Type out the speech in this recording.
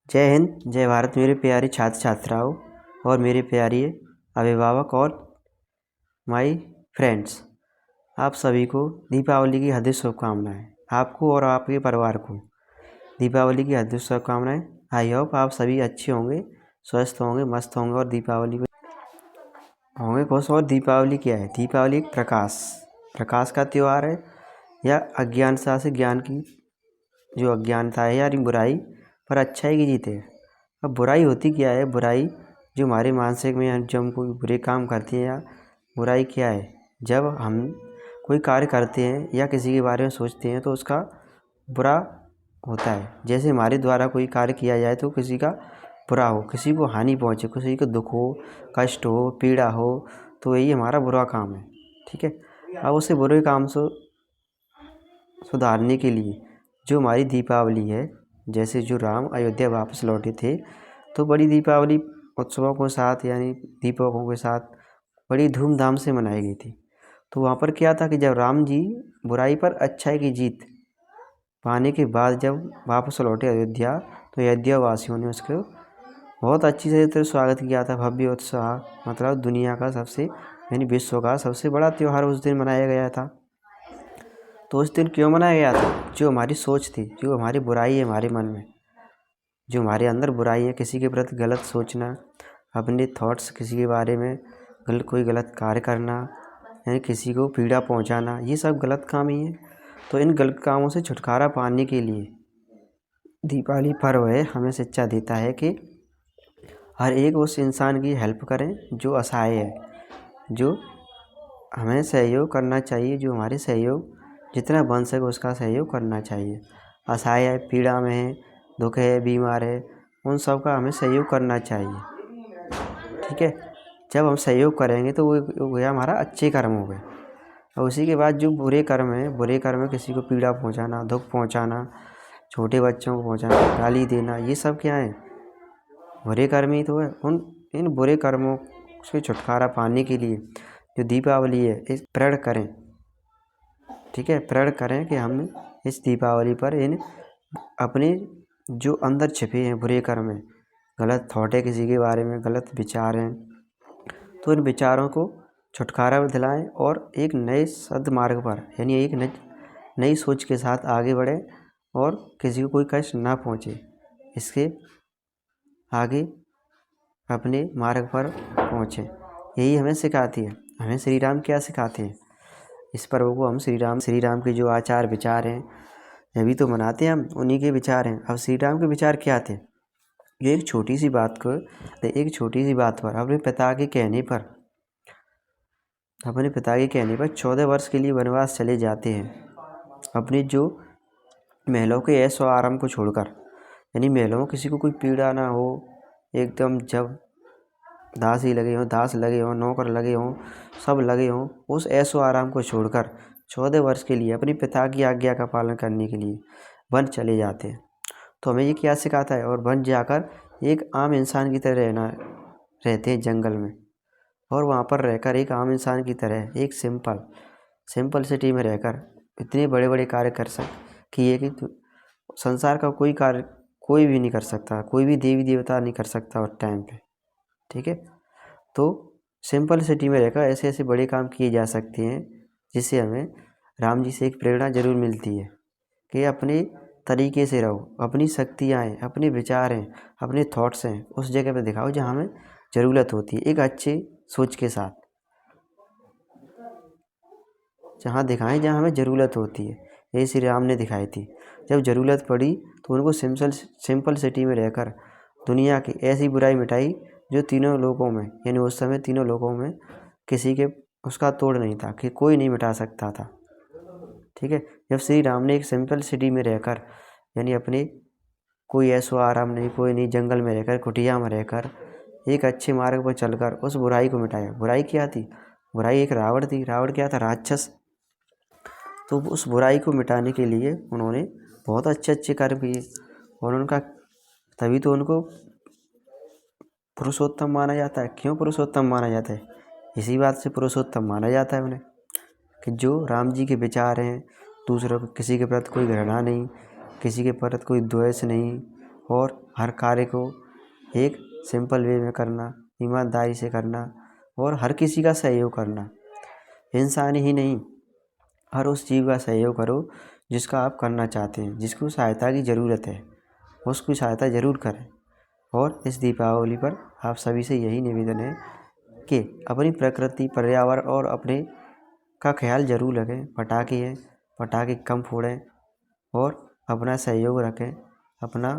जय हिंद, जय भारत मेरे प्यारे छात्र छात्राओं और मेरे प्यारे अभिभावक और माय फ्रेंड्स। आप सभी को दीपावली की हार्दिक शुभकामनाएं। आपको और आपके परिवार को दीपावली की हार्दिक शुभकामनाएं। आई होप आप सभी अच्छे होंगे, स्वस्थ होंगे, मस्त होंगे और दीपावली को होंगे खुश। और दीपावली क्या है? दीपावली एक प्रकाश का त्यौहार है, या अज्ञानता से ज्ञान की जो अज्ञानता है यानी बुराई पर अच्छाई की जीत है। अब बुराई होती क्या है? बुराई जो हमारे मानसिक में जब हम कोई बुरे काम करते हैं, या बुराई क्या है? जब हम कोई कार्य करते हैं या किसी के बारे में सोचते हैं तो उसका बुरा होता है। जैसे हमारे द्वारा कोई कार्य किया जाए तो किसी का बुरा हो, किसी को हानि पहुँचे, किसी को दुख हो, कष्ट हो, पीड़ा हो, तो यही हमारा बुरा काम है। ठीक है। अब उसे बुरे काम से सुधारने के लिए जो हमारी दीपावली है, जैसे जो राम अयोध्या वापस लौटे थे तो बड़ी दीपावली उत्सवों के साथ यानी दीपकों के साथ बड़ी धूमधाम से मनाई गई थी। तो वहाँ पर क्या था कि जब राम जी बुराई पर अच्छाई की जीत पाने के बाद जब वापस लौटे अयोध्या, तो अयोध्या वासियों ने उसको बहुत अच्छी से स्वागत किया था। भव्य उत्साह, मतलब दुनिया का सबसे यानी विश्व का सबसे बड़ा त्यौहार उस दिन मनाया गया था। तो उस दिन क्यों मनाया गया था? जो हमारी सोच थी, जो हमारी बुराई है हमारे मन में, जो हमारे अंदर बुराई है, किसी के प्रति गलत सोचना, अपने थॉट्स किसी के बारे में कोई गलत कार्य करना, यानी किसी को पीड़ा पहुंचाना, ये सब गलत काम ही है। तो इन गलत कामों से छुटकारा पाने के लिए दीपावली पर्व है हमें शिक्षा देता है कि हर एक उस इंसान की हेल्प करें जो असहाय है, जो हमें सहयोग करना चाहिए, जो हमारे सहयोग जितना बन सके उसका सहयोग करना चाहिए। असहाय है, पीड़ा में है, दुख है, बीमार है, उन सब का हमें सहयोग करना चाहिए। ठीक है। जब हम सहयोग करेंगे तो वो गया हमारा अच्छे कर्म हो गए। और उसी के बाद जो बुरे कर्म है, बुरे कर्म में किसी को पीड़ा पहुंचाना, दुख पहुंचाना, छोटे बच्चों को पहुंचाना, गाली देना, ये सब क्या है? बुरे कर्म ही तो है। इन बुरे कर्मों से छुटकारा पाने के लिए जो दीपावली है, इस प्रण करें। ठीक है, प्रण करें कि हम इस दीपावली पर इन अपने जो अंदर छिपे हैं बुरे कर्म हैं, गलत थॉट है किसी के बारे में, गलत विचार हैं, तो इन विचारों को छुटकारा दिलाएं और एक नए सद्मार्ग पर यानी एक नई सोच के साथ आगे बढ़ें और किसी को कोई कष्ट ना पहुँचे, इसके आगे अपने मार्ग पर पहुँचें। यही हमें सिखाती है। हमें श्री राम क्या सिखाते हैं? इस पर्व को हम श्री राम के जो आचार विचार हैं अभी तो मनाते हैं हम, उन्हीं के विचार हैं। अब श्री राम के विचार क्या थे? ये एक छोटी सी बात पर अपने पिता के कहने पर 14 वर्ष के लिए वनवास चले जाते हैं, अपने जो महलों के ऐशो आराम को छोड़कर। यानी महलों में किसी को कोई पीड़ा ना हो, एकदम जब दास लगे हों, नौकर लगे हों, सब लगे हों, उस ऐशो आराम को छोड़कर 14 वर्ष के लिए अपने पिता की आज्ञा का पालन करने के लिए वन चले जाते हैं। तो हमें ये क्या सिखाता है? और वन जाकर एक आम इंसान की तरह रहते हैं जंगल में, और वहाँ पर रहकर एक आम इंसान की तरह एक सिंपल सिटी में रहकर इतने बड़े बड़े कार्य कर किए कि संसार का कोई कार्य कोई भी नहीं कर सकता, कोई भी देवी देवता नहीं कर सकता उस टाइम पे। ठीक है। तो सिंपल सिटी में रहकर ऐसे ऐसे बड़े काम किए जा सकते हैं, जिससे हमें राम जी से एक प्रेरणा जरूर मिलती है कि अपने तरीके से रहो, अपनी शक्तियाँ हैं, अपने विचार हैं, अपने थॉट्स हैं, उस जगह पे दिखाओ जहाँ हमें ज़रूरत होती है। एक अच्छे सोच के साथ जहाँ दिखाएं जहाँ हमें ज़रूरत होती है। ये श्री राम ने दिखाई थी। जब ज़रूरत पड़ी तो उनको सिंपल सिटी में रहकर दुनिया की ऐसी बुराई मिटाई जो तीनों लोगों में, यानी उस समय तीनों लोगों में किसी के उसका तोड़ नहीं था, कि कोई नहीं मिटा सकता था। ठीक है। जब श्री राम ने एक सिंपल सिटी में रहकर, यानी अपने कोई ऐसो आराम नहीं, कोई नहीं, जंगल में रहकर, कुटिया में रहकर एक अच्छे मार्ग पर चलकर उस बुराई को मिटाया। बुराई क्या थी? बुराई एक रावण थी। रावण क्या था? राक्षस। तो उस बुराई को मिटाने के लिए उन्होंने बहुत अच्छे कर्म किए, और उनका तभी तो उनको पुरुषोत्तम माना जाता है। क्यों पुरुषोत्तम माना जाता है? इसी बात से पुरुषोत्तम माना जाता है उन्हें, कि जो राम जी के विचार हैं, दूसरों को किसी के प्रति कोई घृणा नहीं, किसी के प्रति कोई द्वेष नहीं, और हर कार्य को एक सिंपल वे में करना, ईमानदारी से करना और हर किसी का सहयोग करना। इंसान ही नहीं, हर उस जीव का सहयोग करो जिसका आप करना चाहते हैं, जिसको सहायता की ज़रूरत है, उसकी सहायता ज़रूर करें। और इस दीपावली पर आप सभी से यही निवेदन है कि अपनी प्रकृति, पर्यावरण और अपने का ख्याल ज़रूर रखें। पटाखे कम फोड़ें और अपना सहयोग रखें, अपना